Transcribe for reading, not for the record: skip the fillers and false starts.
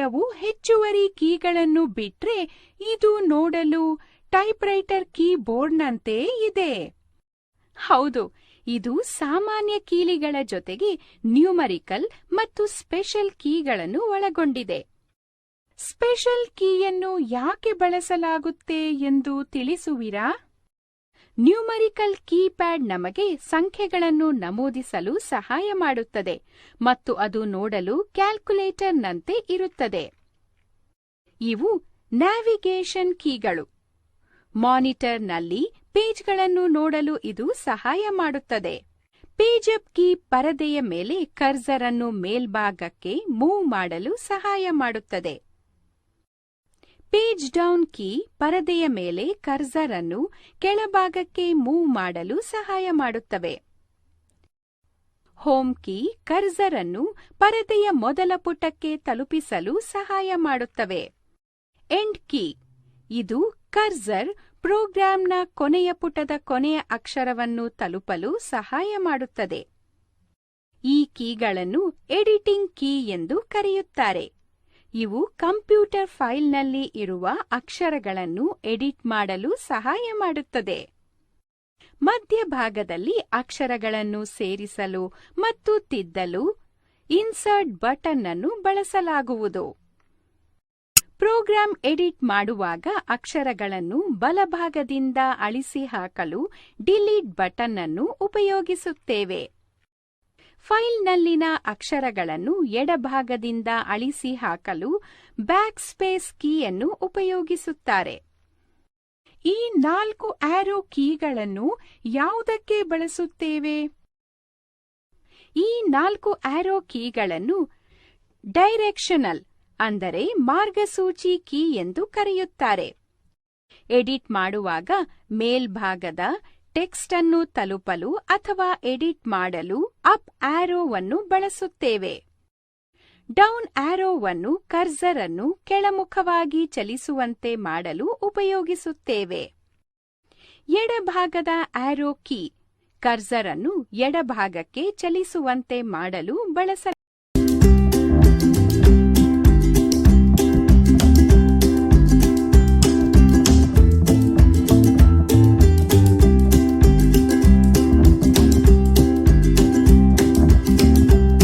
ಕೆಲವು ಹೆಚ್ಚುವರಿ ಕೀಗಳನ್ನು ಬಿಟ್ರೆ ಇದು ನೋಡಲು ಟೈಪ್ರೈಟರ್ ಕೀಬೋರ್ಡ್ನಂತೆ ಇದೆ. ಹೌದು, ಇದು ಸಾಮಾನ್ಯ ಕೀಲಿಗಳ ಜೊತೆಗೆ ನ್ಯೂಮರಿಕಲ್ ಮತ್ತು ಸ್ಪೆಷಲ್ ಕೀಗಳನ್ನು ಒಳಗೊಂಡಿದೆ. ಸ್ಪೆಷಲ್ ಕೀಯನ್ನು ಯಾಕೆ ಬಳಸಲಾಗುತ್ತೆ ಎಂದು ತಿಳಿಸುವಿರಾ? ನ್ಯೂಮರಿಕಲ್ ಕೀಪ್ಯಾಡ್ ನಮಗೆ ಸಂಖ್ಯೆಗಳನ್ನು ನಮೂದಿಸಲು ಸಹಾಯ ಮಾಡುತ್ತದೆ ಮತ್ತು ಅದು ನೋಡಲು ಕ್ಯಾಲ್ಕುಲೇಟರ್ನಂತೆ ಇರುತ್ತದೆ. ಇವು ನ್ಯಾವಿಗೇಷನ್ ಕೀಗಳು. ಮಾನಿಟರ್ನಲ್ಲಿ ಪೇಜ್ಗಳನ್ನು ನೋಡಲು ಇದು ಸಹಾಯ ಮಾಡುತ್ತದೆ. ಪೇಜ್ ಅಪ್ ಕೀ ಪರದೆಯ ಮೇಲೆ ಕರ್ಸರ್ ಅನ್ನು ಮೇಲ್ಭಾಗಕ್ಕೆ ಮೂವ್ ಮಾಡಲು ಸಹಾಯ ಮಾಡುತ್ತದೆ. ಪೇಜ್ ಡೌನ್ ಕೀ ಪರದೆಯ ಮೇಲೆ ಕರ್ಸರ್ ಅನ್ನು ಕೆಳಭಾಗಕ್ಕೆ ಮೂವ್ ಮಾಡಲು ಸಹಾಯ ಮಾಡುತ್ತವೆ. ಹೋಮ್ ಕೀ ಕರ್ಸರ್ ಅನ್ನು ಪರದೆಯ ಮೊದಲ ಪುಟಕ್ಕೆ ತಲುಪಿಸಲು ಸಹಾಯ ಮಾಡುತ್ತವೆ. ಎಂಡ್ ಕೀ ಇದು ಕರ್ಸರ್ ಪ್ರೋಗ್ರಾಂನ ಕೊನೆಯ ಪುಟದ ಕೊನೆಯ ಅಕ್ಷರವನ್ನು ತಲುಪಲು ಸಹಾಯ ಮಾಡುತ್ತದೆ. ಈ ಕೀಗಳನ್ನು ಎಡಿಟಿಂಗ್ ಕೀ ಎಂದು ಕರೆಯುತ್ತಾರೆ. ಇವು ಕಂಪ್ಯೂಟರ್ ಫೈಲ್ನಲ್ಲಿ ಇರುವ ಅಕ್ಷರಗಳನ್ನು ಎಡಿಟ್ ಮಾಡಲು ಸಹಾಯ ಮಾಡುತ್ತದೆ. ಮಧ್ಯಭಾಗದಲ್ಲಿ ಅಕ್ಷರಗಳನ್ನು ಸೇರಿಸಲು ಮತ್ತು ತಿದ್ದಲು ಇನ್ಸರ್ಟ್ ಬಟನ್ ಅನ್ನು ಬಳಸಲಾಗುವುದು. ಪ್ರೋಗ್ರಾಂ ಎಡಿಟ್ ಮಾಡುವಾಗ ಅಕ್ಷರಗಳನ್ನು ಬಲಭಾಗದಿಂದ ಅಳಿಸಿ ಹಾಕಲು ಡಿಲೀಟ್ ಬಟನ್ ಅನ್ನು ಉಪಯೋಗಿಸುತ್ತೇವೆ. ಫೈಲ್ನಲ್ಲಿನ ಅಕ್ಷರಗಳನ್ನು ಎಡಭಾಗದಿಂದ ಅಳಿಸಿ ಹಾಕಲು ಬ್ಯಾಕ್ ಸ್ಪೇಸ್ ಕೀಯನ್ನು ಉಪಯೋಗಿಸುತ್ತಾರೆ. ಈ 4 ಆರೋ ಕೀಗಳನ್ನು ಯಾವುದಕ್ಕೆ ಬಳಸುತ್ತೇವೆ? ಈ 4 ಆರೋ ಕೀಗಳನ್ನು ಡೈರೆಕ್ಷನಲ್ ಅಂದರೆ ಮಾರ್ಗಸೂಚಿ ಕೀ ಎಂದು ಕರೆಯುತ್ತಾರೆ. ಎಡಿಟ್ ಮಾಡುವಾಗ ಮೇಲ್ಭಾಗದ ಟೆಕ್ಸ್ಟ್ ಅನ್ನು ತಲುಪಲು ಅಥವಾ ಎಡಿಟ್ ಮಾಡಲು ಅಪ್ ಆರೋವನ್ನು ಬಳಸುತ್ತೇವೆ. ಡೌನ್ ಆರೋವನ್ನು ಕರ್ಸರ್ ಅನ್ನು ಕೆಳಮುಖವಾಗಿ ಚಲಿಸುವಂತೆ ಮಾಡಲು ಉಪಯೋಗಿಸುತ್ತೇವೆ. ಎಡಭಾಗದ ಆರೋ ಕೀ ಕರ್ಸರ್ ಅನ್ನು ಎಡಭಾಗಕ್ಕೆ ಚಲಿಸುವಂತೆ ಮಾಡಲು ಬಳಸಲಾಗುತ್ತದೆ.